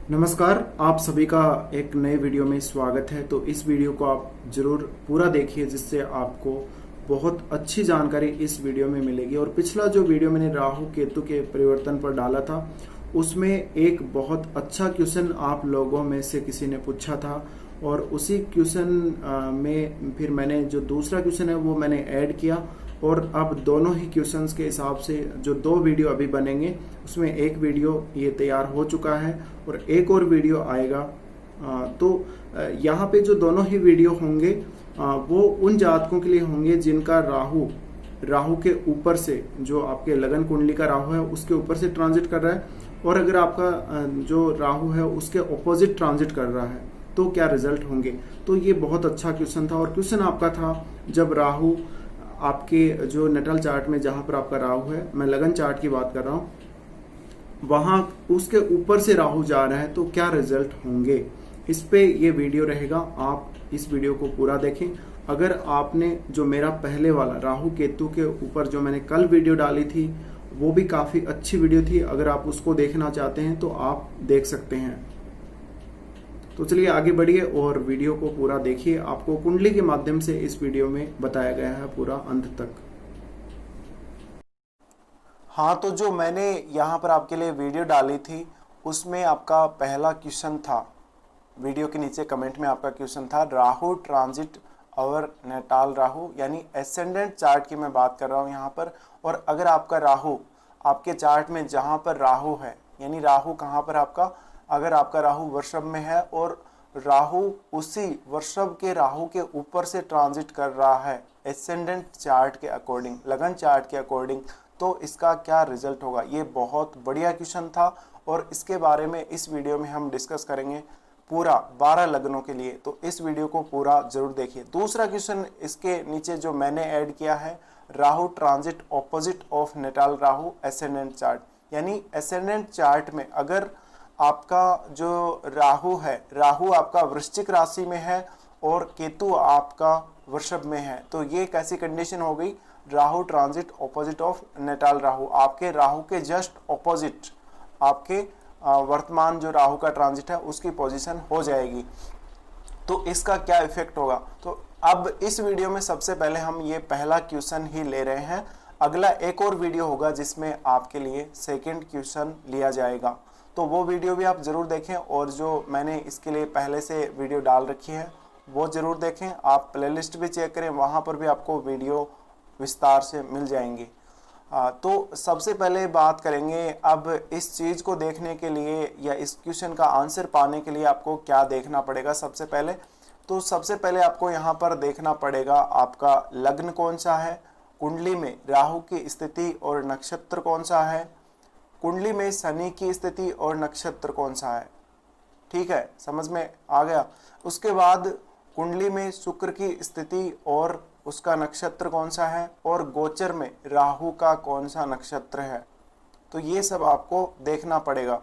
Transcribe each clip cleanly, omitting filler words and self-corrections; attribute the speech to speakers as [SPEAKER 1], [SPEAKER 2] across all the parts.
[SPEAKER 1] नमस्कार, आप सभी का एक नए वीडियो में स्वागत है। तो इस वीडियो को आप जरूर पूरा देखिए, जिससे आपको बहुत अच्छी जानकारी इस वीडियो में मिलेगी। और पिछला जो वीडियो मैंने राहु केतु के परिवर्तन पर डाला था, उसमें एक बहुत अच्छा क्वेश्चन आप लोगों में से किसी ने पूछा था, और उसी क्वेश्चन में फिर मैंने जो दूसरा क्वेश्चन है वो मैंने ऐड किया। और अब दोनों ही क्वेश्चंस के हिसाब से जो दो वीडियो अभी बनेंगे, उसमें एक वीडियो ये तैयार हो चुका है और एक और वीडियो आएगा। तो यहाँ पे जो दोनों ही वीडियो होंगे वो उन जातकों के लिए होंगे जिनका राहु राहु के ऊपर से, जो आपके लगन कुंडली का राहु है उसके ऊपर से ट्रांजिट कर रहा है, और अगर आपका जो राहु है उसके ऑपोजिट ट्रांजिट कर रहा है तो क्या रिजल्ट होंगे। तो ये बहुत अच्छा क्वेश्चन था, और क्वेश्चन आपका था जब राहु आपके जो नटल चार्ट में जहां पर आपका राहु है, मैं लगन चार्ट की बात कर रहा हूं, वहां उसके ऊपर से राहु जा रहा है तो क्या रिजल्ट होंगे। इस पे ये वीडियो रहेगा, आप इस वीडियो को पूरा देखें। अगर आपने जो मेरा पहले वाला राहु केतु के ऊपर जो मैंने कल वीडियो डाली थी, वो भी काफी अच्छी वीडियो थी, अगर आप उसको देखना चाहते हैं तो आप देख सकते हैं। तो चलिए आगे बढ़िए और वीडियो को पूरा देखिए। आपको कुंडली के माध्यम से इस वीडियो में बताया गया है पूरा अंत तक। हाँ, तो जो मैंने यहाँ पर आपके लिए वीडियो डाली थी उसमें आपका पहला क्वेश्चन था, वीडियो के नीचे कमेंट में आपका क्वेश्चन था, राहु ट्रांजिट और नेटाल राहु, यानी एसेंडेंट चार्ट की मैं बात कर रहा हूँ यहाँ पर। और अगर आपका राहु आपके चार्ट में जहाँ पर राहु है, यानी राहु कहाँ पर आपका, अगर आपका राहु वृषभ में है और राहु उसी वृषभ के राहु के ऊपर से ट्रांजिट कर रहा है एसेंडेंट चार्ट के अकॉर्डिंग, लगन चार्ट के अकॉर्डिंग, तो इसका क्या रिजल्ट होगा। ये बहुत बढ़िया क्वेश्चन था और इसके बारे में इस वीडियो में हम डिस्कस करेंगे पूरा 12 लग्नों के लिए, तो इस वीडियो को पूरा जरूर देखिए। दूसरा क्वेश्चन इसके नीचे जो मैंने ऐड किया है, Rahu transit opposite of Natal Rahu ascendant chart, यानी एसेंडेंट चार्ट में अगर आपका जो राहु है, राहु आपका वृश्चिक राशि में है और केतु आपका वृषभ में है, तो ये कैसी कंडीशन हो गई, Rahu transit opposite of Natal Rahu, आपके राहु के जस्ट ऑपोजिट आपके वर्तमान जो राहु का ट्रांजिट है उसकी पोजीशन हो जाएगी। तो इसका क्या इफेक्ट होगा। तो अब इस वीडियो में सबसे पहले हम ये पहला क्वेश्चन ही ले रहे हैं, अगला एक और वीडियो होगा जिसमें आपके लिए सेकंड क्वेश्चन लिया जाएगा, तो वो वीडियो भी आप जरूर देखें। और जो मैंने इसके लिए पहले से वीडियो डाल रखी है वो जरूर देखें, आप प्लेलिस्ट भी चेक करें, वहां पर भी आपको वीडियो विस्तार से मिल जाएंगी। तो सबसे पहले बात करेंगे अब इस चीज को देखने के लिए या इस क्वेश्चन का आंसर पाने के लिए आपको क्या देखना पड़ेगा। सबसे पहले आपको यहाँ पर देखना पड़ेगा आपका लग्न कौन सा है, कुंडली में राहु की स्थिति और नक्षत्र कौन सा है, कुंडली में शनि की स्थिति और नक्षत्र कौन सा है। ठीक है, समझ में आ गया। उसके बाद कुंडली में शुक्र की स्थिति और उसका नक्षत्र कौन सा है, और गोचर में राहु का कौन सा नक्षत्र है, तो ये सब आपको देखना पड़ेगा।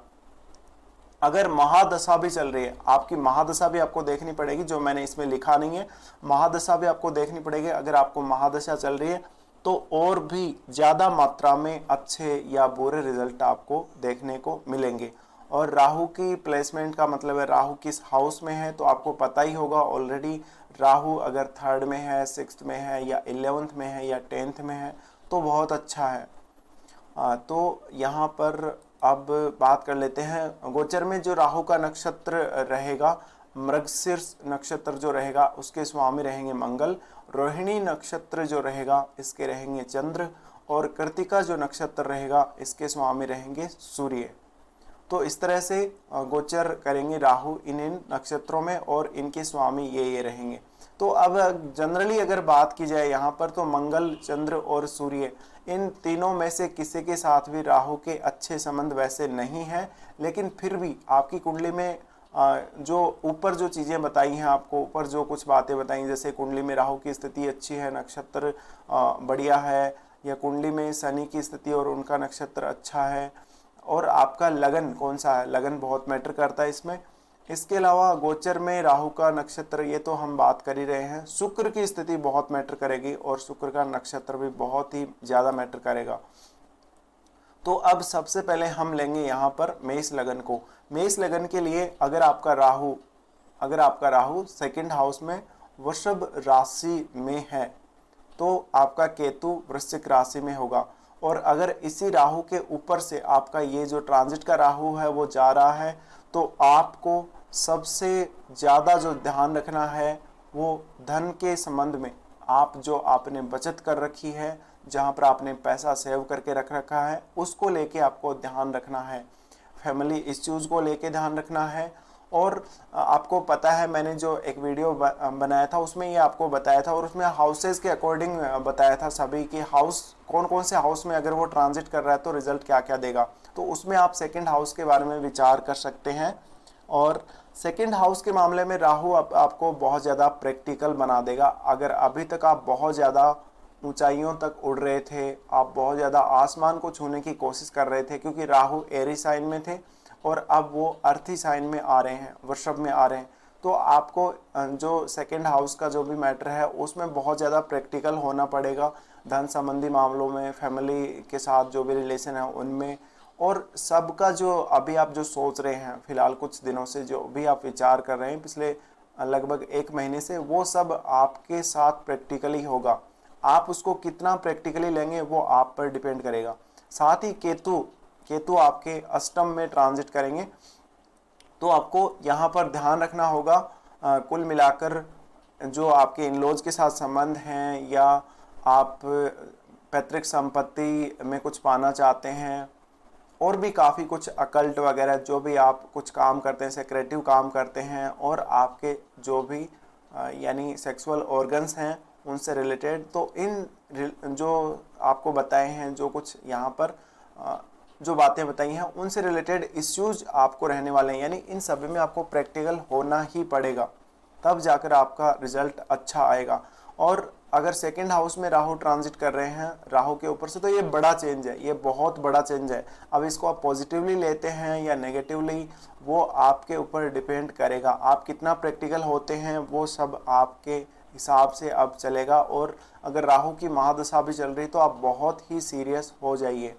[SPEAKER 1] अगर महादशा भी चल रही है, आपकी महादशा भी आपको देखनी पड़ेगी, जो मैंने इसमें लिखा नहीं है, महादशा भी आपको देखनी पड़ेगी। अगर आपको महादशा चल रही है तो और भी ज्यादा मात्रा में अच्छे या बुरे रिजल्ट आपको देखने को मिलेंगे। और राहु की प्लेसमेंट का मतलब है राहु किस हाउस में है, तो आपको पता ही होगा ऑलरेडी, राहु अगर 3rd में है, 6th में है या 11th में है या 10th में है तो बहुत अच्छा है। तो यहाँ पर अब बात कर लेते हैं, गोचर में जो राहु का नक्षत्र रहेगा, मृगशीर्ष नक्षत्र जो रहेगा उसके स्वामी रहेंगे मंगल, रोहिणी नक्षत्र जो रहेगा इसके रहेंगे चंद्र, और कृतिका जो नक्षत्र रहेगा इसके स्वामी रहेंगे सूर्य। तो इस तरह से गोचर करेंगे राहु इन नक्षत्रों में और इनके स्वामी ये रहेंगे। तो अब जनरली अगर बात की जाए यहाँ पर, तो मंगल, चंद्र और सूर्य, इन तीनों में से किसी के साथ भी राहु के अच्छे संबंध वैसे नहीं है, लेकिन फिर भी आपकी कुंडली में जो ऊपर जो चीज़ें बताई हैं, आपको ऊपर जो कुछ बातें बताई, जैसे कुंडली में राहु की स्थिति अच्छी है, नक्षत्र बढ़िया है, या कुंडली में शनि की स्थिति और उनका नक्षत्र अच्छा है, और आपका लगन कौन सा है, लगन बहुत मैटर करता है इसमें। इसके अलावा गोचर में राहु का नक्षत्र, ये तो हम बात कर ही रहे हैं, शुक्र की स्थिति बहुत मैटर करेगी और शुक्र का नक्षत्र भी बहुत ही ज़्यादा मैटर करेगा। तो अब सबसे पहले हम लेंगे यहाँ पर मेष लगन को। मेष लगन के लिए अगर आपका राहु सेकंड हाउस में वृषभ राशि में है तो आपका केतु वृश्चिक राशि में होगा। और अगर इसी राहु के ऊपर से आपका ये जो ट्रांजिट का राहु है वो जा रहा है तो आपको सबसे ज़्यादा जो ध्यान रखना है वो धन के संबंध में। आप जो आपने बचत कर रखी है, जहाँ पर आपने पैसा सेव करके रख रखा है, उसको लेके आपको ध्यान रखना है। फैमिली इश्यूज़ को लेके ध्यान रखना है। और आपको पता है मैंने जो एक वीडियो बनाया था उसमें ये आपको बताया था और उसमें हाउसेस के अकॉर्डिंग बताया था सभी कि हाउस कौन कौन से हाउस में अगर वो ट्रांजिट कर रहा है तो रिजल्ट क्या क्या देगा। तो उसमें आप सेकंड हाउस के बारे में विचार कर सकते हैं। और सेकंड हाउस के मामले में राहु आपको बहुत ज़्यादा प्रैक्टिकल बना देगा। अगर अभी तक आप बहुत ज़्यादा ऊंचाइयों तक उड़ रहे थे, आप बहुत ज़्यादा आसमान को छूने की कोशिश कर रहे थे, क्योंकि राहु एरी साइन में थे और अब वो अर्थी साइन में आ रहे हैं, वृषभ में आ रहे हैं, तो आपको जो सेकंड हाउस का जो भी मैटर है उसमें बहुत ज़्यादा प्रैक्टिकल होना पड़ेगा। धन संबंधी मामलों में, फैमिली के साथ जो भी रिलेशन है उनमें, और सबका जो अभी आप जो सोच रहे हैं फिलहाल कुछ दिनों से, जो भी आप विचार कर रहे हैं पिछले लगभग 1 महीने से, वो सब आपके साथ प्रैक्टिकली होगा। आप उसको कितना प्रैक्टिकली लेंगे वो आप पर डिपेंड करेगा। साथ ही केतु आपके अष्टम में ट्रांजिट करेंगे तो आपको यहाँ पर ध्यान रखना होगा कुल मिलाकर जो आपके इनलॉज के साथ संबंध हैं या आप पैतृक संपत्ति में कुछ पाना चाहते हैं, और भी काफ़ी कुछ अकल्ट वगैरह जो भी आप कुछ काम करते हैं, सेक्रेटिव काम करते हैं, और आपके जो भी यानी सेक्सुअल ऑर्गन्स हैं उनसे रिलेटेड, तो इन जो आपको बताए हैं, जो कुछ यहाँ पर जो बातें बताई हैं उनसे रिलेटेड इश्यूज आपको रहने वाले हैं। यानी इन सभी में आपको प्रैक्टिकल होना ही पड़ेगा, तब जाकर आपका रिजल्ट अच्छा आएगा। और अगर सेकंड हाउस में राहु ट्रांजिट कर रहे हैं राहु के ऊपर से, तो ये बड़ा चेंज है, ये बहुत बड़ा चेंज है। अब इसको आप पॉजिटिवली लेते हैं या नेगेटिवली वो आपके ऊपर डिपेंड करेगा। आप कितना प्रैक्टिकल होते हैं वो सब आपके हिसाब से अब चलेगा। और अगर राहु की महादशा भी चल रही तो आप बहुत ही सीरियस हो जाइए।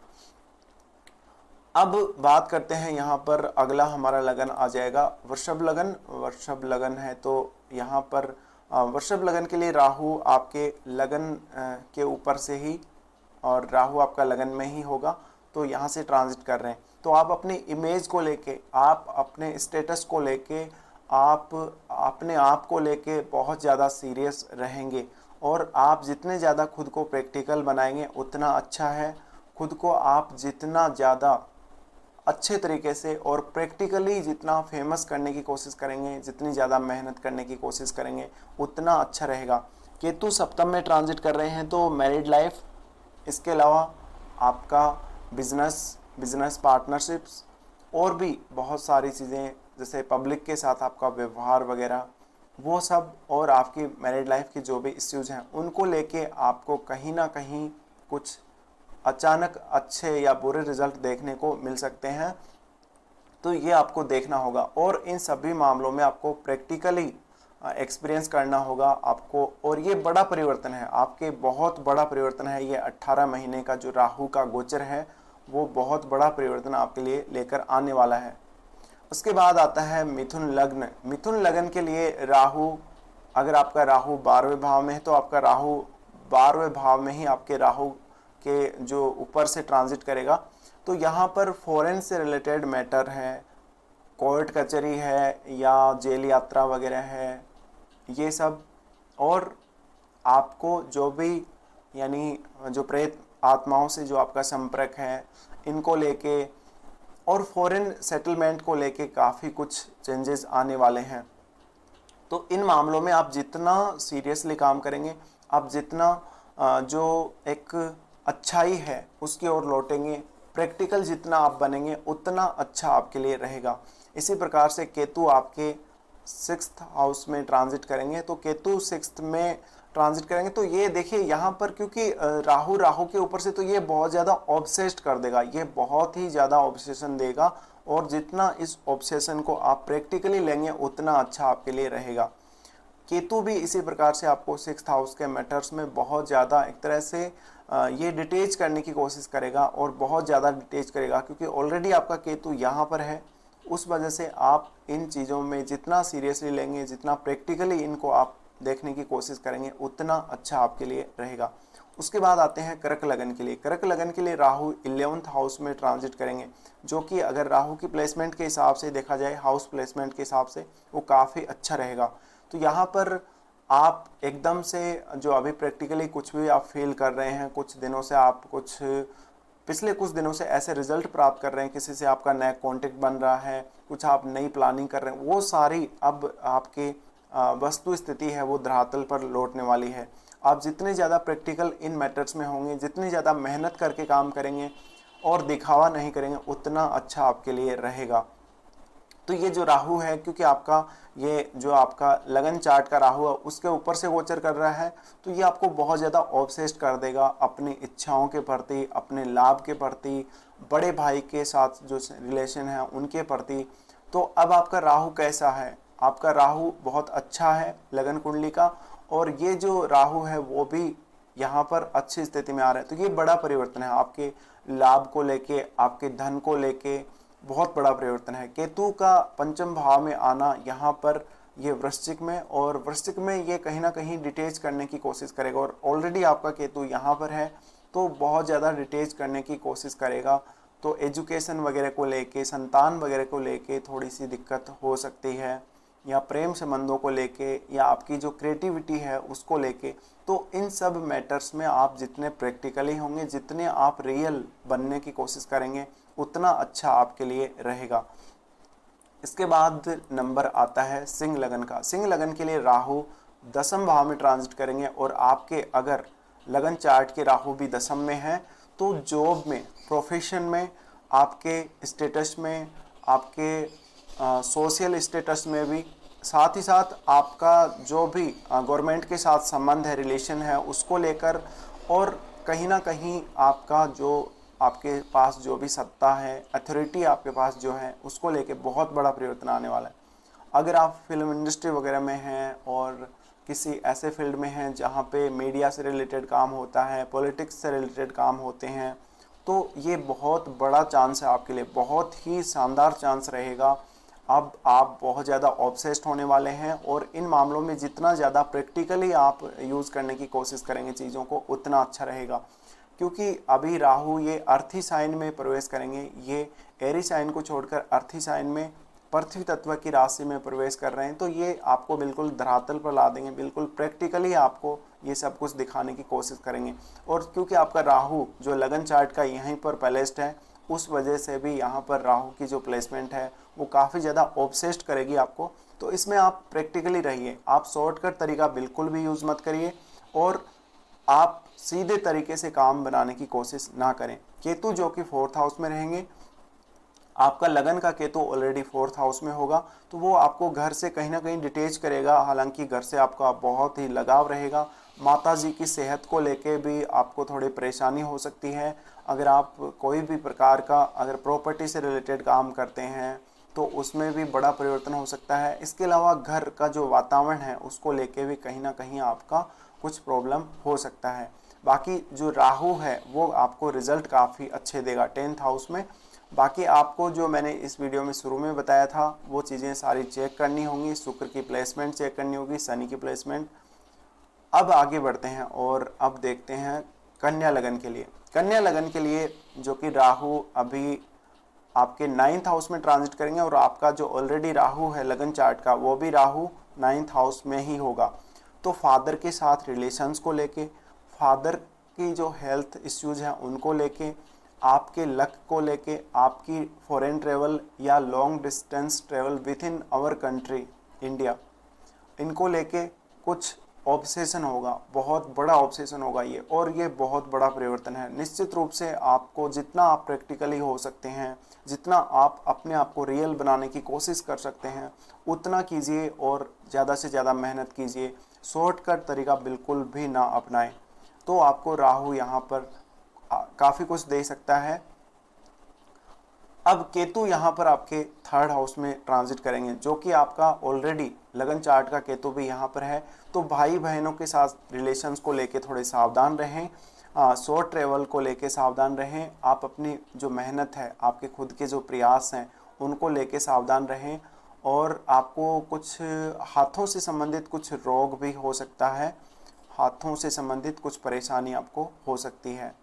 [SPEAKER 1] अब बात करते हैं यहाँ पर अगला हमारा लगन आ जाएगा वृषभ लगन। वृषभ लगन है तो यहाँ पर वृषभ लगन के लिए राहु आपके लगन के ऊपर से ही, और राहु आपका लगन में ही होगा, तो यहाँ से ट्रांजिट कर रहे हैं। तो आप अपनी इमेज को लेके, आप अपने स्टेटस को लेके, आप अपने आप को लेके बहुत ज़्यादा सीरियस रहेंगे। और आप जितने ज़्यादा खुद को प्रैक्टिकल बनाएंगे उतना अच्छा है। खुद को आप जितना ज़्यादा अच्छे तरीके से और प्रैक्टिकली जितना फेमस करने की कोशिश करेंगे, जितनी ज़्यादा मेहनत करने की कोशिश करेंगे उतना अच्छा रहेगा। केतु सप्तम में ट्रांजिट कर रहे हैं तो मैरिड लाइफ, इसके अलावा आपका बिजनेस पार्टनरशिप्स और भी बहुत सारी चीज़ें, जैसे पब्लिक के साथ आपका व्यवहार वगैरह, वो सब, और आपकी मैरिड लाइफ की जो भी इश्यूज़ हैं उनको लेके आपको कहीं ना कहीं कुछ अचानक अच्छे या बुरे रिजल्ट देखने को मिल सकते हैं। तो ये आपको देखना होगा और इन सभी मामलों में आपको प्रैक्टिकली एक्सपीरियंस करना होगा आपको। और ये बड़ा परिवर्तन है आपके, बहुत बड़ा परिवर्तन है ये 18 महीने का जो राहु का गोचर है, वो बहुत बड़ा परिवर्तन आपके लिए लेकर आने वाला है। उसके बाद आता है मिथुन लग्न। मिथुन लग्न के लिए राहु, अगर आपका राहु 12वें भाव में है तो आपका राहु 12वें भाव में ही आपके राहु के जो ऊपर से ट्रांजिट करेगा। तो यहाँ पर फॉरेन से रिलेटेड मैटर है, कोर्ट कचहरी है या जेल यात्रा वगैरह है, ये सब, और आपको जो भी यानी जो प्रेत आत्माओं से जो आपका संपर्क है इनको लेके और फॉरेन सेटलमेंट को लेके काफ़ी कुछ चेंजेस आने वाले हैं। तो इन मामलों में आप जितना सीरियसली काम करेंगे, आप जितना जो एक अच्छाई है उसकी ओर लौटेंगे, प्रैक्टिकल जितना आप बनेंगे उतना अच्छा आपके लिए रहेगा। इसी प्रकार से केतु आपके 6th हाउस में ट्रांजिट करेंगे, तो केतु 6th में ट्रांजिट करेंगे तो ये देखिए यहाँ पर, क्योंकि राहु के ऊपर से, तो ये बहुत ज़्यादा ऑब्सेस्ड कर देगा, ये बहुत ही ज़्यादा ऑब्सेशन देगा। और जितना इस ऑब्सेशन को आप प्रैक्टिकली लेंगे उतना अच्छा आपके लिए रहेगा। केतु भी इसी प्रकार से आपको 6th हाउस के मैटर्स में बहुत ज़्यादा एक तरह से ये डिटेच करने की कोशिश करेगा और बहुत ज़्यादा डिटेच करेगा, क्योंकि ऑलरेडी आपका केतु यहाँ पर है। उस वजह से आप इन चीज़ों में जितना सीरियसली लेंगे, जितना प्रैक्टिकली इनको आप देखने की कोशिश करेंगे, उतना अच्छा आपके लिए रहेगा। उसके बाद आते हैं कर्क लगन के लिए। कर्क लगन के लिए राहु 11th हाउस में ट्रांजिट करेंगे, जो कि अगर राहु की प्लेसमेंट के हिसाब से देखा जाए, हाउस प्लेसमेंट के हिसाब से, वो काफ़ी अच्छा रहेगा। तो यहाँ पर आप एकदम से जो अभी प्रैक्टिकली कुछ भी आप फील कर रहे हैं, कुछ दिनों से आप पिछले कुछ दिनों से ऐसे रिजल्ट प्राप्त कर रहे हैं, किसी से आपका नया कॉन्टेक्ट बन रहा है, कुछ आप नई प्लानिंग कर रहे हैं, वो सारी अब आपके वस्तु स्थिति है वो धरातल पर लौटने वाली है। आप जितने ज़्यादा प्रैक्टिकल इन मैटर्स में होंगे, जितनी ज़्यादा मेहनत करके काम करेंगे और दिखावा नहीं करेंगे, उतना अच्छा आपके लिए रहेगा। तो ये जो राहु है, क्योंकि आपका ये जो आपका लगन चार्ट का राहु है उसके ऊपर से गोचर कर रहा है, तो ये आपको बहुत ज़्यादा ऑब्सेस्ड कर देगा अपनी इच्छाओं के प्रति, अपने लाभ के प्रति, बड़े भाई के साथ जो रिलेशन है उनके प्रति। तो अब आपका राहु कैसा है? आपका राहु बहुत अच्छा है लगन कुंडली का, और ये जो राहु है वो भी यहाँ पर अच्छी स्थिति में आ रहा है। तो ये बड़ा परिवर्तन है आपके लाभ को लेके, आपके धन को लेके, बहुत बड़ा परिवर्तन है। केतु का पंचम भाव में आना यहाँ पर ये वृश्चिक में, और वृश्चिक में ये कहीं ना कहीं डिटेच करने की कोशिश करेगा, और ऑलरेडी आपका केतु यहाँ पर है तो बहुत ज़्यादा डिटेच करने की कोशिश करेगा। तो एजुकेशन वगैरह को लेके, संतान वगैरह को लेके थोड़ी सी दिक्कत हो सकती है, या प्रेम संबंधों को लेके, या आपकी जो क्रिएटिविटी है उसको लेके। तो इन सब मैटर्स में आप जितने प्रैक्टिकली होंगे, जितने आप रियल बनने की कोशिश करेंगे, उतना अच्छा आपके लिए रहेगा। इसके बाद नंबर आता है सिंह लगन का। सिंह लगन के लिए राहु 10th भाव में ट्रांजिट करेंगे, और आपके अगर लगन चार्ट के राहु भी 10th में है तो जॉब में, प्रोफेशन में, आपके स्टेटस में, आपके सोशल स्टेटस में भी, साथ ही साथ आपका जो भी गवर्नमेंट के साथ संबंध है, रिलेशन है, उसको लेकर, और कहीं ना कहीं आपका जो आपके पास जो भी सत्ता है, अथॉरिटी आपके पास जो है, उसको लेके बहुत बड़ा परिवर्तन आने वाला है। अगर आप फिल्म इंडस्ट्री वगैरह में हैं और किसी ऐसे फील्ड में हैं जहाँ पे मीडिया से रिलेटेड काम होता है, पॉलिटिक्स से रिलेटेड काम होते हैं, तो ये बहुत बड़ा चांस है आपके लिए, बहुत ही शानदार चांस रहेगा। अब आप बहुत ज़्यादा ऑब्सेस्ड होने वाले हैं, और इन मामलों में जितना ज़्यादा प्रैक्टिकली आप यूज़ करने की कोशिश करेंगे चीज़ों को, उतना अच्छा रहेगा। क्योंकि अभी राहु ये अर्थी साइन में प्रवेश करेंगे, ये एरी साइन को छोड़कर अर्थी साइन में पृथ्वी तत्व की राशि में प्रवेश कर रहे हैं। तो ये आपको बिल्कुल धरातल पर ला देंगे, बिल्कुल प्रैक्टिकली आपको ये सब कुछ दिखाने की कोशिश करेंगे। और क्योंकि आपका राहु जो लगन चार्ट का यहीं पर प्लेस्ड है, उस वजह से भी यहाँ पर राहु की जो प्लेसमेंट है वो काफ़ी ज़्यादा ऑब्सेस्ड करेगी आपको। तो इसमें आप प्रैक्टिकली रहिए, आप शॉर्टकट तरीका बिल्कुल भी यूज़ मत करिए, और आप सीधे तरीके से काम बनाने की कोशिश ना करें। केतु जो कि 4th हाउस में रहेंगे, आपका लगन का केतु ऑलरेडी 4th हाउस में होगा, तो वो आपको घर से कहीं ना कहीं डिटेच करेगा। हालांकि घर से आपका बहुत ही लगाव रहेगा। माता जी की सेहत को लेके भी आपको थोड़ी परेशानी हो सकती है। अगर आप कोई भी प्रकार का अगर प्रॉपर्टी से रिलेटेड काम करते हैं तो उसमें भी बड़ा परिवर्तन हो सकता है। इसके अलावा घर का जो वातावरण है उसको लेके भी कहीं ना कहीं आपका कुछ प्रॉब्लम हो सकता है। बाकी जो राहु है वो आपको रिजल्ट काफ़ी अच्छे देगा 10th हाउस में। बाकी आपको जो मैंने इस वीडियो में शुरू में बताया था वो चीज़ें सारी चेक करनी होंगी। शुक्र की प्लेसमेंट चेक करनी होगी, शनि की प्लेसमेंट। अब आगे बढ़ते हैं और अब देखते हैं कन्या लगन के लिए। कन्या लगन के लिए जो कि राहु अभी आपके 9th हाउस में ट्रांजिट करेंगे, और आपका जो ऑलरेडी राहु है लगन चार्ट का वो भी राहु 9th हाउस में ही होगा। तो फादर के साथ रिलेशंस को लेके, फादर की जो हेल्थ इश्यूज हैं उनको लेके, आपके लक को लेके, आपकी फॉरेन ट्रेवल या long distance travel within our country India, इनको लेके कुछ ऑब्सेशन होगा, बहुत बड़ा ऑब्सेशन होगा ये। और ये बहुत बड़ा परिवर्तन है। निश्चित रूप से आपको जितना आप प्रैक्टिकली हो सकते हैं, जितना आप अपने आप को रियल बनाने की कोशिश कर सकते हैं उतना कीजिए, और ज़्यादा से ज़्यादा मेहनत कीजिए। शॉर्टकट तरीका बिल्कुल भी ना अपनाएं। तो आपको राहु यहाँ पर काफ़ी कुछ दे सकता है। अब केतु यहाँ पर आपके 3rd हाउस में ट्रांजिट करेंगे, जो कि आपका ऑलरेडी लगन चार्ट का केतु भी यहाँ पर है। तो भाई बहनों के साथ रिलेशंस को लेके थोड़े सावधान रहें। शॉर्ट ट्रेवल को लेके सावधान रहें। आप अपनी जो मेहनत है, आपके खुद के जो प्रयास हैं, उनको लेके सावधान रहें। और आपको कुछ हाथों से संबंधित कुछ रोग भी हो सकता है, हाथों से संबंधित कुछ परेशानी आपको हो सकती है।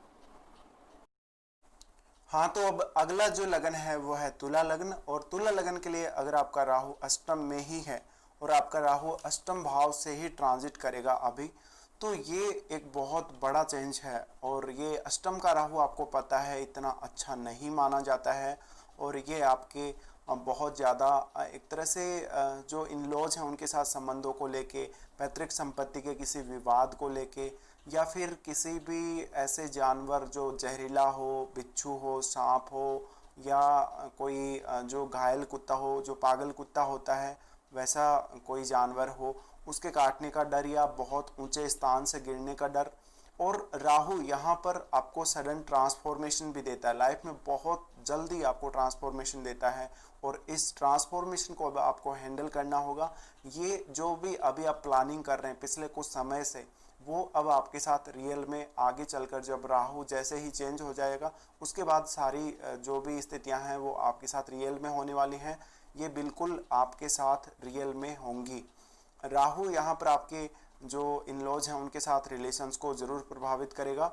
[SPEAKER 1] हाँ, तो अब अगला जो लगन है वो है तुला लगन। और तुला लगन के लिए अगर आपका राहु अष्टम में ही है और आपका राहु अष्टम भाव से ही ट्रांजिट करेगा अभी, तो ये एक बहुत बड़ा चेंज है। और ये अष्टम का राहु आपको पता है इतना अच्छा नहीं माना जाता है। और ये आपके बहुत ज़्यादा एक तरह से जो इन लॉज हैं उनके साथ संबंधों को लेके, पैतृक संपत्ति के किसी विवाद को लेके, या फिर किसी भी ऐसे जानवर जो जहरीला हो, बिच्छू हो, सांप हो, या कोई जो घायल कुत्ता हो, जो पागल कुत्ता होता है वैसा कोई जानवर हो, उसके काटने का डर, या बहुत ऊंचे स्थान से गिरने का डर। और राहु यहाँ पर आपको सडन ट्रांसफॉर्मेशन भी देता है, लाइफ में बहुत जल्दी आपको ट्रांसफॉर्मेशन देता है। और इस ट्रांसफॉर्मेशन को अब आपको हैंडल करना होगा। ये जो भी अभी आप प्लानिंग कर रहे हैं पिछले कुछ समय से, वो अब आपके साथ रियल में आगे चलकर, जब राहु जैसे ही चेंज हो जाएगा उसके बाद सारी जो भी स्थितियां हैं वो आपके साथ रियल में होने वाली हैं। ये बिल्कुल आपके साथ रियल में होंगी। राहु यहाँ पर आपके जो इन लॉज हैं उनके साथ रिलेशंस को ज़रूर प्रभावित करेगा।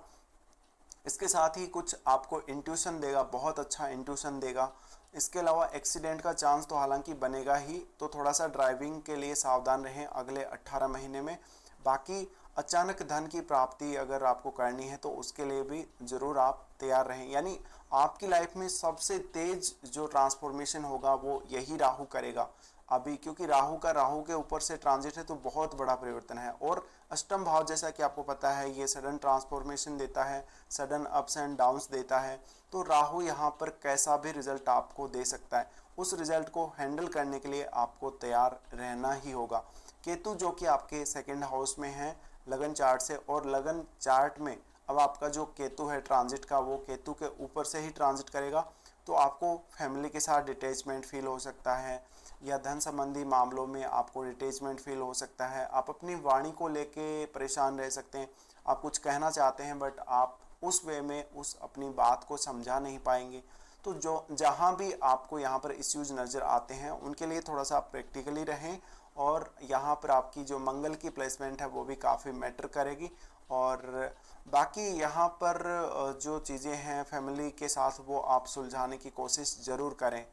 [SPEAKER 1] इसके साथ ही कुछ आपको इंट्यूशन देगा, बहुत अच्छा इंट्यूशन देगा। इसके अलावा एक्सीडेंट का चांस तो हालांकि बनेगा ही, तो थोड़ा सा ड्राइविंग के लिए सावधान रहें अगले 18 महीने में। बाकी अचानक धन की प्राप्ति अगर आपको करनी है तो उसके लिए भी ज़रूर आप तैयार रहें। यानी आपकी लाइफ में सबसे तेज जो ट्रांसफॉर्मेशन होगा वो यही राहु करेगा अभी, क्योंकि राहु के ऊपर से ट्रांजिट है तो बहुत बड़ा परिवर्तन है। और अष्टम भाव जैसा कि आपको पता है ये सडन ट्रांसफॉर्मेशन देता है, सडन अप्स एंड डाउन्स देता है। तो राहु यहाँ पर कैसा भी रिजल्ट आपको दे सकता है, उस रिजल्ट को हैंडल करने के लिए आपको तैयार रहना ही होगा। केतु जो कि आपके सेकंड हाउस में है लगन चार्ट से, और लगन चार्ट में अब आपका जो केतु है ट्रांजिट का, वो केतु के ऊपर से ही ट्रांजिट करेगा। तो आपको फैमिली के साथ डिटैचमेंट फील हो सकता है, या धन संबंधी मामलों में आपको डिटैचमेंट फील हो सकता है। आप अपनी वाणी को लेके परेशान रह सकते हैं। आप कुछ कहना चाहते हैं बट आप उस वे में उस अपनी बात को समझा नहीं पाएंगे। तो जो जहाँ भी आपको यहाँ पर इश्यूज नज़र आते हैं उनके लिए थोड़ा सा प्रैक्टिकली रहें। और यहाँ पर आपकी जो मंगल की प्लेसमेंट है वो भी काफ़ी मैटर करेगी। और बाकी यहाँ पर जो चीज़ें हैं फैमिली के साथ वो आप सुलझाने की कोशिश ज़रूर करें।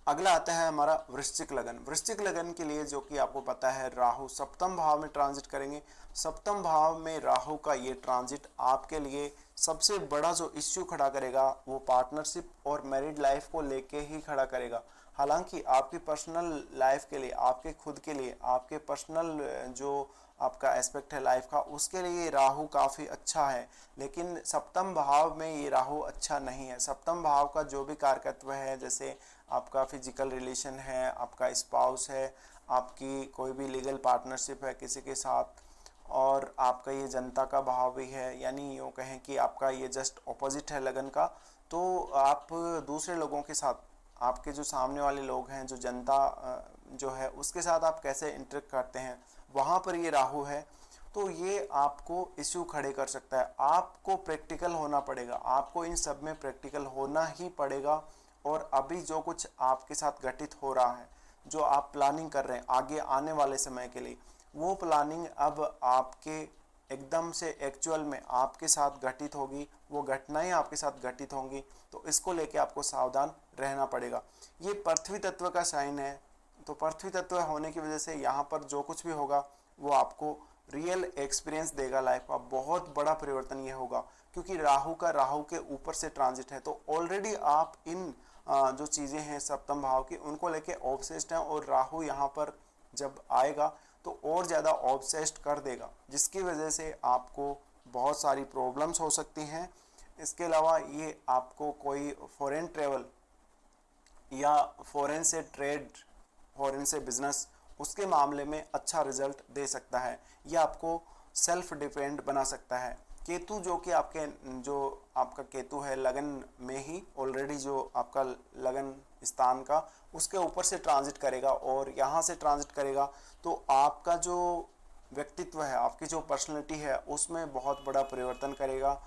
[SPEAKER 1] अगला आता है हमारा वृश्चिक लगन। वृश्चिक लगन के लिए जो कि आपको पता है राहु सप्तम भाव में ट्रांजिट करेंगे। सप्तम भाव में राहु का ये ट्रांजिट आपके लिए सबसे बड़ा जो इश्यू खड़ा करेगा वो पार्टनरशिप और मैरिड लाइफ को लेके ही खड़ा करेगा। हालांकि आपकी पर्सनल लाइफ के लिए, आपके खुद के लिए, आपके पर्सनल जो आपका एस्पेक्ट है लाइफ का, उसके लिए राहु काफ़ी अच्छा है। लेकिन सप्तम भाव में ये राहु अच्छा नहीं है। सप्तम भाव का जो भी कारकत्व है, जैसे आपका फिजिकल रिलेशन है, आपका स्पाउस है, आपकी कोई भी लीगल पार्टनरशिप है किसी के साथ, और आपका ये जनता का भाव भी है, यानी यूँ कहें कि आपका ये जस्ट ऑपोजिट है लगन का। तो आप दूसरे लोगों के साथ, आपके जो सामने वाले लोग हैं, जो जनता जो है उसके साथ आप कैसे इंटरेक्ट करते हैं, वहाँ पर ये राहु है। तो ये आपको इश्यू खड़े कर सकता है। आपको प्रैक्टिकल होना पड़ेगा, आपको इन सब में प्रैक्टिकल होना ही पड़ेगा। और अभी जो कुछ आपके साथ घटित हो रहा है, जो आप प्लानिंग कर रहे हैं आगे आने वाले समय के लिए, वो प्लानिंग अब आपके एकदम से एक्चुअल में आपके साथ घटित होगी, वो घटनाएं आपके साथ घटित होंगी। तो इसको लेके आपको सावधान रहना पड़ेगा। ये पृथ्वी तत्व का साइन है, तो पृथ्वी तत्व होने की वजह से यहाँ पर जो कुछ भी होगा वो आपको रियल एक्सपीरियंस देगा लाइफ का। बहुत बड़ा परिवर्तन ये होगा क्योंकि राहु के ऊपर से ट्रांजिट है। तो ऑलरेडी आप इन जो चीज़ें हैं सप्तम भाव की उनको लेके ऑब्सेस्ड हैं, और राहु यहाँ पर जब आएगा तो और ज़्यादा ऑब्सेस्ड कर देगा, जिसकी वजह से आपको बहुत सारी प्रॉब्लम्स हो सकती हैं। इसके अलावा ये आपको कोई फॉरेन ट्रेवल या फॉरेन से ट्रेड, फॉरेन से बिजनेस, उसके मामले में अच्छा रिजल्ट दे सकता है। ये आपको सेल्फ डिपेंड बना सकता है। केतु जो कि आपका केतु है लगन में ही ऑलरेडी, जो आपका लगन स्थान का उसके ऊपर से ट्रांजिट करेगा और यहाँ से ट्रांजिट करेगा। तो आपका जो व्यक्तित्व है, आपकी जो पर्सनैलिटी है उसमें बहुत बड़ा परिवर्तन करेगा।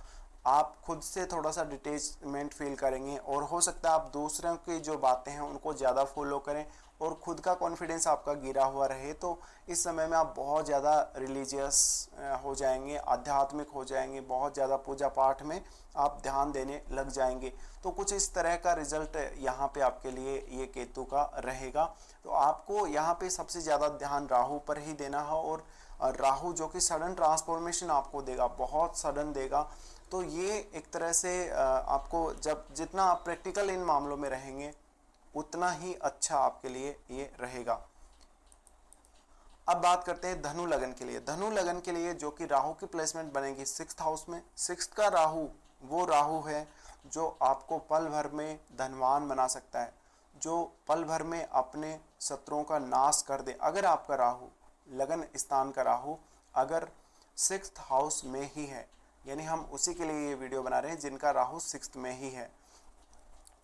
[SPEAKER 1] आप खुद से थोड़ा सा डिटैचमेंट फील करेंगे और हो सकता है आप दूसरों की जो बातें हैं उनको ज़्यादा फॉलो करें और खुद का कॉन्फिडेंस आपका गिरा हुआ रहे। तो इस समय में आप बहुत ज़्यादा रिलीजियस हो जाएंगे, आध्यात्मिक हो जाएंगे, बहुत ज़्यादा पूजा पाठ में आप ध्यान देने लग जाएंगे। तो कुछ इस तरह का रिजल्ट यहाँ पे आपके लिए ये केतु का रहेगा। तो आपको यहाँ पे सबसे ज़्यादा ध्यान राहु पर ही देना है, और राहु जो कि सडन ट्रांसफॉर्मेशन आपको देगा, बहुत सडन देगा। तो ये एक तरह से आपको जितना आप प्रैक्टिकल इन मामलों में रहेंगे उतना ही अच्छा आपके लिए ये रहेगा। अब बात करते हैं धनु लगन के लिए। धनु लगन के लिए जो कि राहु की प्लेसमेंट बनेगी 6th हाउस में। 6th का राहु वो राहु है जो आपको पल भर में धनवान बना सकता है, जो पल भर में अपने शत्रुओं का नाश कर दे। अगर आपका राहु लगन स्थान का राहु अगर 6th हाउस में ही है, यानी हम उसी के लिए ये वीडियो बना रहे हैं जिनका राहु 6th में ही है,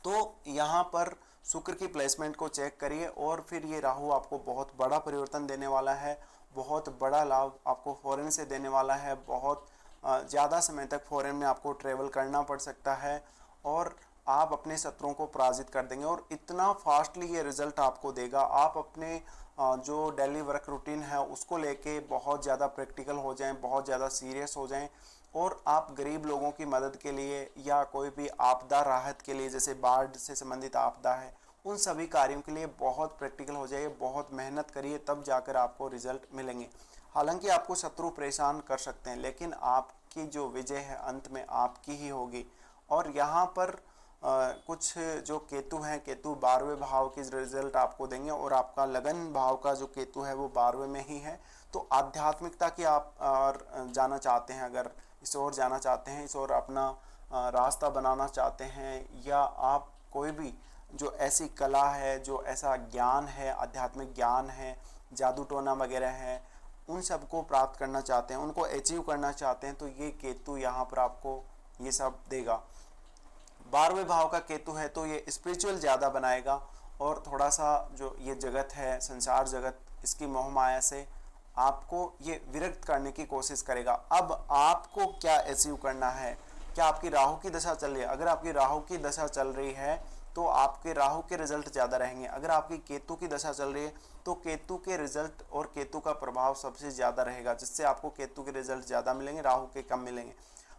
[SPEAKER 1] तो यहाँ पर शुक्र की प्लेसमेंट को चेक करिए और फिर ये राहु आपको बहुत बड़ा परिवर्तन देने वाला है, बहुत बड़ा लाभ आपको फॉरेन से देने वाला है। बहुत ज़्यादा समय तक फॉरेन में आपको ट्रेवल करना पड़ सकता है और आप अपने शत्रुओं को पराजित कर देंगे और इतना फास्टली ये रिजल्ट आपको देगा। आप अपने जो डेली वर्क रूटीन है उसको लेके बहुत ज़्यादा प्रैक्टिकल हो जाएं, बहुत ज़्यादा सीरियस हो जाएं और आप गरीब लोगों की मदद के लिए या कोई भी आपदा राहत के लिए, जैसे बाढ़ से संबंधित आपदा है, उन सभी कार्यों के लिए बहुत प्रैक्टिकल हो जाइए, बहुत मेहनत करिए, तब जाकर आपको रिजल्ट मिलेंगे। हालांकि आपको शत्रु परेशान कर सकते हैं लेकिन आपकी जो विजय है अंत में आपकी ही होगी। और यहाँ पर कुछ जो केतु हैं, केतु 12वें भाव की रिजल्ट आपको देंगे और आपका लगन भाव का जो केतु है वो 12वें में ही है। तो आध्यात्मिकता की आप जाना चाहते हैं, अगर इस ओर जाना चाहते हैं, इस ओर अपना रास्ता बनाना चाहते हैं, या आप कोई भी जो ऐसी कला है, जो ऐसा ज्ञान है, आध्यात्मिक ज्ञान है, जादू टोना वगैरह है, उन सब को प्राप्त करना चाहते हैं, उनको अचीव करना चाहते हैं, तो ये केतु यहाँ पर आपको ये सब देगा। 12वें भाव का केतु है तो ये स्पिरिचुअल ज़्यादा बनाएगा और थोड़ा सा जो ये जगत है, संसार जगत, इसकी मोह माया से आपको ये विरक्त करने की कोशिश करेगा। अब आपको क्या अचीव करना है? क्या आपकी राहु की दशा चल रही है? अगर आपकी राहु की दशा चल रही है तो आपके राहु के रिजल्ट ज़्यादा रहेंगे। अगर आपकी केतु की दशा चल रही है तो केतु के रिजल्ट और केतु का प्रभाव सबसे ज़्यादा रहेगा, जिससे आपको केतु के रिजल्ट ज़्यादा मिलेंगे, राहु के कम मिलेंगे।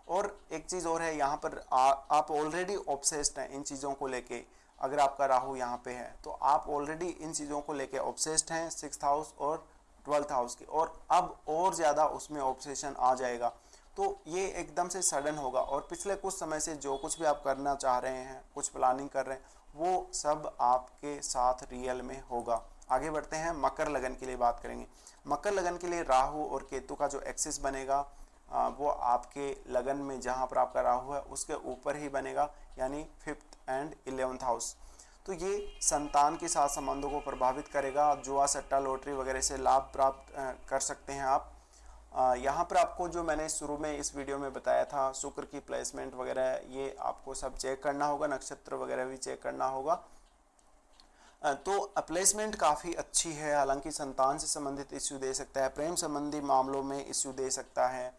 [SPEAKER 1] और एक चीज़ और है, यहाँ पर आप ऑलरेडी ऑब्सेस्ड हैं इन चीज़ों को लेके। अगर आपका राहु यहाँ पे है तो आप ऑलरेडी इन चीज़ों को लेके ऑब्सेस्ड हैं 6th हाउस और 12th हाउस की, और अब और ज़्यादा उसमें ऑब्सेशन आ जाएगा। तो ये एकदम से सडन होगा और पिछले कुछ समय से जो कुछ भी आप करना चाह रहे हैं, कुछ प्लानिंग कर रहे हैं, वो सब आपके साथ रियल में होगा। आगे बढ़ते हैं, मकर लगन के लिए बात करेंगे। मकर लगन के लिए राहु और केतु का जो एक्सिस बनेगा वो आपके लगन में जहाँ पर आपका राहु है उसके ऊपर ही बनेगा, यानी 5th एंड 11th हाउस। तो ये संतान के साथ संबंधों को प्रभावित करेगा। जुआ, सट्टा, लॉटरी वगैरह से लाभ प्राप्त कर सकते हैं आप। यहाँ पर आपको जो मैंने शुरू में इस वीडियो में बताया था, शुक्र की प्लेसमेंट वगैरह, ये आपको सब चेक करना होगा, नक्षत्र वगैरह भी चेक करना होगा। तो प्लेसमेंट काफ़ी अच्छी है। हालांकि संतान से संबंधित इश्यू दे सकता है, प्रेम संबंधी मामलों में इश्यू दे सकता है।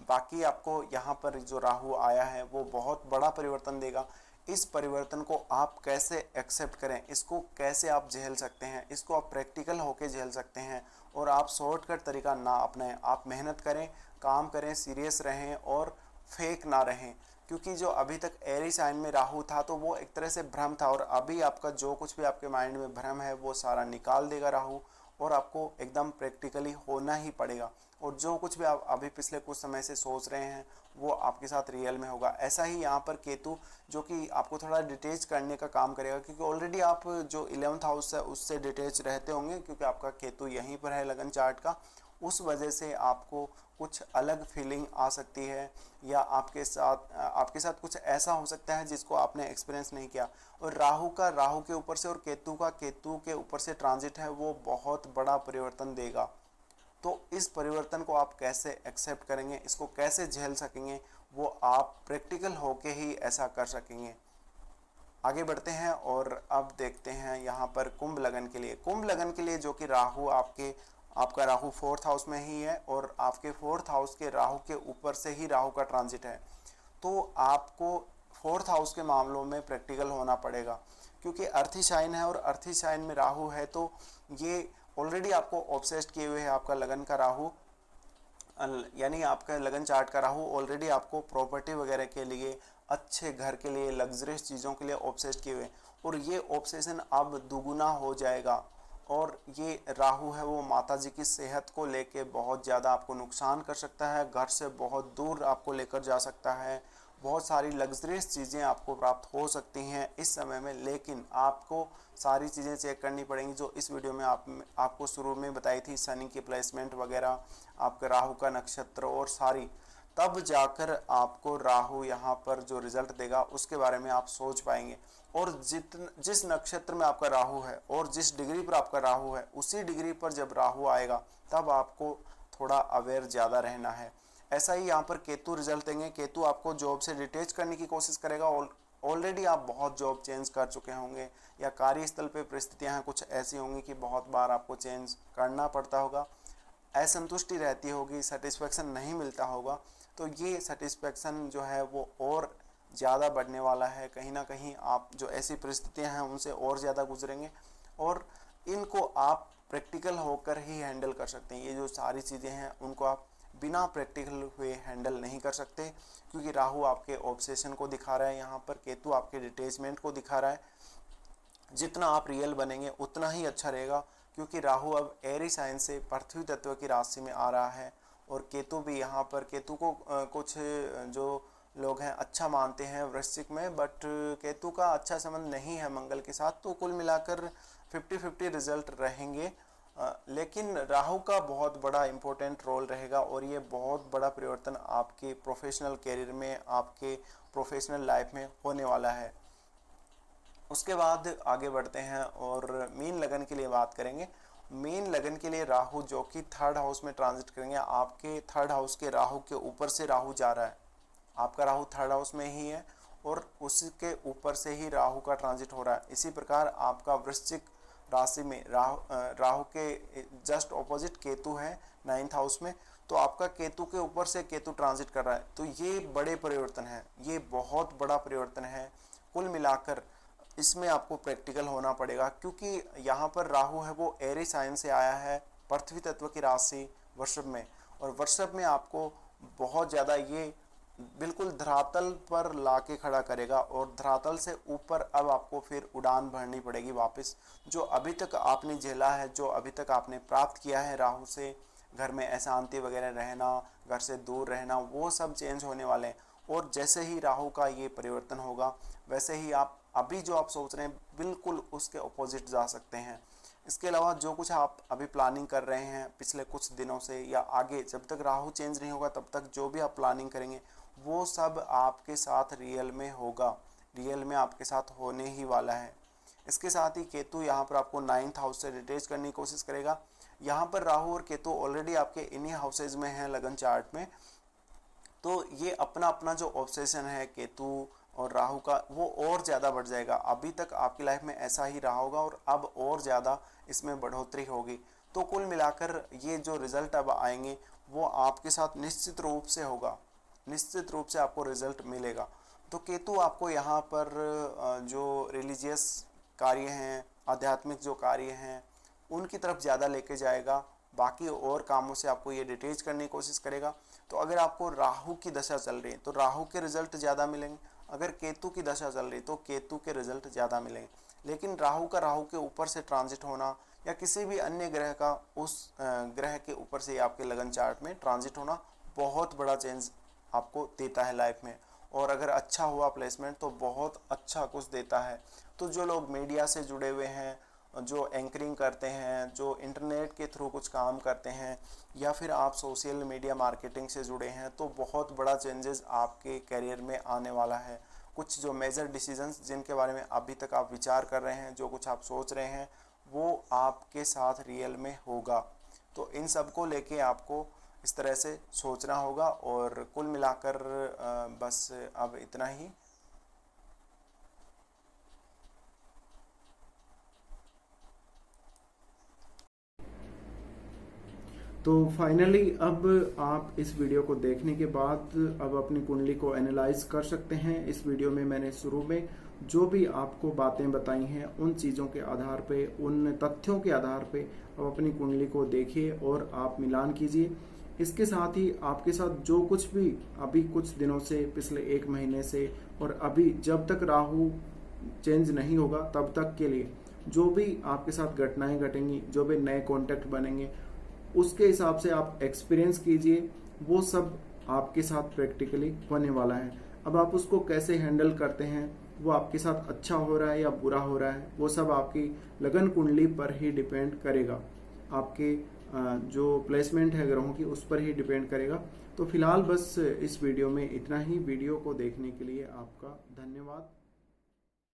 [SPEAKER 1] बाकी आपको यहाँ पर जो राहु आया है वो बहुत बड़ा परिवर्तन देगा। इस परिवर्तन को आप कैसे एक्सेप्ट करें, इसको कैसे आप झेल सकते हैं, इसको आप प्रैक्टिकल होके झेल सकते हैं और आप शॉर्टकट तरीका ना अपनाएं। आप मेहनत करें, काम करें, सीरियस रहें और फेक ना रहें, क्योंकि जो अभी तक एरी साइन में राहु था तो वो एक तरह से भ्रम था, और अभी आपका जो कुछ भी आपके माइंड में भ्रम है वो सारा निकाल देगा राहु, और आपको एकदम प्रैक्टिकली होना ही पड़ेगा। और जो कुछ भी आप अभी पिछले कुछ समय से सोच रहे हैं वो आपके साथ रियल में होगा। ऐसा ही यहाँ पर केतु जो कि आपको थोड़ा डिटेच करने का काम करेगा, क्योंकि ऑलरेडी आप जो 11th हाउस है उससे डिटेच रहते होंगे, क्योंकि आपका केतु यहीं पर है लगन चार्ट का। उस वजह से आपको कुछ अलग फीलिंग आ सकती है, या आपके साथ कुछ ऐसा हो सकता है जिसको आपने एक्सपीरियंस नहीं किया। और राहु के ऊपर से और केतु के ऊपर से ट्रांजिट है, वो बहुत बड़ा परिवर्तन देगा। तो इस परिवर्तन को आप कैसे एक्सेप्ट करेंगे, इसको कैसे झेल सकेंगे, वो आप प्रैक्टिकल होके ही ऐसा कर सकेंगे। आगे बढ़ते हैं और अब देखते हैं यहाँ पर कुंभ लगन के लिए। कुंभ लगन के लिए जो कि राहु आपके आपका राहु 4th हाउस में ही है और आपके 4th हाउस के राहु के ऊपर से ही राहु का ट्रांजिट है। तो आपको 4th हाउस के मामलों में प्रैक्टिकल होना पड़ेगा, क्योंकि अर्थी साइन है और अर्थी साइन में राहु है, तो ये ऑलरेडी आपको ऑब्सेस्ड किए हुए है। आपका लगन का राहु, यानी आपका लगन चार्ट का राहु ऑलरेडी आपको प्रॉपर्टी वगैरह के लिए, अच्छे घर के लिए, लग्जरियस चीज़ों के लिए ऑब्सेस्ड किए हुए, और ये ऑब्सेशन अब दुगुना हो जाएगा। और ये राहु है वो माता जी की सेहत को लेके बहुत ज़्यादा आपको नुकसान कर सकता है, घर से बहुत दूर आपको लेकर जा सकता है, बहुत सारी लग्जरियस चीज़ें आपको प्राप्त हो सकती हैं इस समय में। लेकिन आपको सारी चीज़ें चेक करनी पड़ेंगी जो इस वीडियो में आपको शुरू में बताई थी, शनि की प्लेसमेंट वगैरह, आपके राहु का नक्षत्र और सारी, तब जाकर आपको राहु यहाँ पर जो रिजल्ट देगा उसके बारे में आप सोच पाएंगे। और जिस नक्षत्र में आपका राहु है और जिस डिग्री पर आपका राहु है, उसी डिग्री पर जब राहु आएगा तब आपको थोड़ा अवेयर ज़्यादा रहना है। ऐसा ही यहाँ पर केतु रिजल्ट देंगे। केतु आपको जॉब से डिटेच करने की कोशिश करेगा। ऑलरेडी आप बहुत जॉब चेंज कर चुके होंगे, या कार्यस्थल पे परिस्थितियाँ हैं कुछ ऐसी होंगी कि बहुत बार आपको चेंज करना पड़ता होगा, असंतुष्टि रहती होगी, सेटिस्फेक्शन नहीं मिलता होगा। तो ये सेटिस्फेक्शन जो है वो और ज़्यादा बढ़ने वाला है। कहीं ना कहीं आप जो ऐसी परिस्थितियां हैं उनसे और ज़्यादा गुजरेंगे, और इनको आप प्रैक्टिकल होकर ही हैंडल कर सकते हैं। ये जो सारी चीज़ें हैं उनको आप बिना प्रैक्टिकल हुए हैंडल नहीं कर सकते, क्योंकि राहु आपके ऑब्सेशन को दिखा रहा है, यहाँ पर केतु आपके डिटैचमेंट को दिखा रहा है। जितना आप रियल बनेंगे उतना ही अच्छा रहेगा, क्योंकि राहु अब एरी साइन से पृथ्वी तत्व की राशि में आ रहा है, और केतु भी यहाँ पर, केतु को कुछ जो लोग हैं अच्छा मानते हैं वृश्चिक में, बट केतु का अच्छा संबंध नहीं है मंगल के साथ। तो कुल मिलाकर 50-50 रिजल्ट रहेंगे। लेकिन राहु का बहुत बड़ा इम्पोर्टेंट रोल रहेगा, और ये बहुत बड़ा परिवर्तन आपके प्रोफेशनल कैरियर में, आपके प्रोफेशनल लाइफ में होने वाला है। उसके बाद आगे बढ़ते हैं और मीन लगन के लिए बात करेंगे। मीन लगन के लिए राहु जो कि 3rd हाउस में ट्रांजिट करेंगे, आपके 3rd हाउस के राहु के ऊपर से राहु जा रहा है। आपका राहु 3rd हाउस में ही है और उसके ऊपर से ही राहु का ट्रांजिट हो रहा है। इसी प्रकार आपका वृश्चिक राशि में राहु के जस्ट ऑपोजिट केतु है 9th हाउस में, तो आपका केतु के ऊपर से केतु ट्रांजिट कर रहा है। तो ये बड़े परिवर्तन है, ये बहुत बड़ा परिवर्तन है। कुल मिलाकर इसमें आपको प्रैक्टिकल होना पड़ेगा, क्योंकि यहाँ पर राहु है वो एरी साइन से आया है पृथ्वी तत्व की राशि वृषभ में, और वृषभ में आपको बहुत ज़्यादा ये बिल्कुल धरातल पर लाके खड़ा करेगा, और धरातल से ऊपर अब आपको फिर उड़ान भरनी पड़ेगी वापस। जो अभी तक आपने झेला है, जो अभी तक आपने प्राप्त किया है राहु से, घर में अशांति वगैरह रहना, घर से दूर रहना, वो सब चेंज होने वाले हैं। और जैसे ही राहु का ये परिवर्तन होगा, वैसे ही आप अभी जो आप सोच रहे हैं बिल्कुल उसके अपोजिट जा सकते हैं। इसके अलावा जो कुछ आप अभी प्लानिंग कर रहे हैं पिछले कुछ दिनों से, या आगे जब तक राहु चेंज नहीं होगा तब तक जो भी आप प्लानिंग करेंगे वो सब आपके साथ रियल में होगा, रियल में आपके साथ होने ही वाला है। इसके साथ ही केतु यहाँ पर आपको 9th हाउस से डिटैच करने की कोशिश करेगा। यहाँ पर राहु और केतु ऑलरेडी आपके इन्हीं हाउसेज में हैं लगन चार्ट में, तो ये अपना अपना जो ऑब्सेशन है केतु और राहु का, वो और ज़्यादा बढ़ जाएगा। अभी तक आपकी लाइफ में ऐसा ही रहा होगा और अब और ज़्यादा इसमें बढ़ोतरी होगी। तो कुल मिलाकर ये जो रिज़ल्ट अब आएंगे वो आपके साथ निश्चित रूप से होगा, निश्चित रूप से आपको रिज़ल्ट मिलेगा। तो केतु आपको यहाँ पर जो रिलीजियस कार्य हैं, आध्यात्मिक जो कार्य हैं, उनकी तरफ ज़्यादा लेके जाएगा। बाकी और कामों से आपको ये डिटेच करने की कोशिश करेगा। तो अगर आपको राहु की दशा चल रही है तो राहु के रिजल्ट ज़्यादा मिलेंगे, अगर केतु की दशा चल रही है तो केतु के रिजल्ट ज़्यादा मिलेंगे। लेकिन राहु का राहु के ऊपर से ट्रांजिट होना, या किसी भी अन्य ग्रह का उस ग्रह के ऊपर से आपके लगन चार्ट में ट्रांजिट होना, बहुत बड़ा चेंज आपको देता है लाइफ में। और अगर अच्छा हुआ प्लेसमेंट तो बहुत अच्छा कुछ देता है। तो जो लोग मीडिया से जुड़े हुए हैं, जो एंकरिंग करते हैं, जो इंटरनेट के थ्रू कुछ काम करते हैं, या फिर आप सोशल मीडिया मार्केटिंग से जुड़े हैं, तो बहुत बड़ा चेंजेस आपके करियर में आने वाला है। कुछ जो मेजर डिसीजंस जिनके बारे में अभी तक आप विचार कर रहे हैं, जो कुछ आप सोच रहे हैं, वो आपके साथ रियल में होगा। तो इन सब को लेके आपको इस तरह से सोचना होगा। और कुल मिलाकर बस अब इतना ही। तो फाइनली अब आप इस वीडियो को देखने के बाद अब अपनी कुंडली को एनालाइज कर सकते हैं। इस वीडियो में मैंने शुरू में जो भी आपको बातें बताई हैं उन चीज़ों के आधार पे, उन तथ्यों के आधार पे अब अपनी कुंडली को देखिए और आप मिलान कीजिए। इसके साथ ही आपके साथ जो कुछ भी अभी कुछ दिनों से, पिछले 1 महीने से और अभी जब तक राहु चेंज नहीं होगा तब तक के लिए जो भी आपके साथ घटनाएं घटेंगी, जो भी नए कॉन्टेक्ट बनेंगे, उसके हिसाब से आप एक्सपीरियंस कीजिए। वो सब आपके साथ प्रैक्टिकली होने वाला है। अब आप उसको कैसे हैंडल करते हैं, वो आपके साथ अच्छा हो रहा है या बुरा हो रहा है, वो सब आपकी लगन कुंडली पर ही डिपेंड करेगा। आपके जो प्लेसमेंट है ग्रहों की उस पर ही डिपेंड करेगा। तो फिलहाल बस इस वीडियो में इतना ही। वीडियो को देखने के लिए आपका धन्यवाद।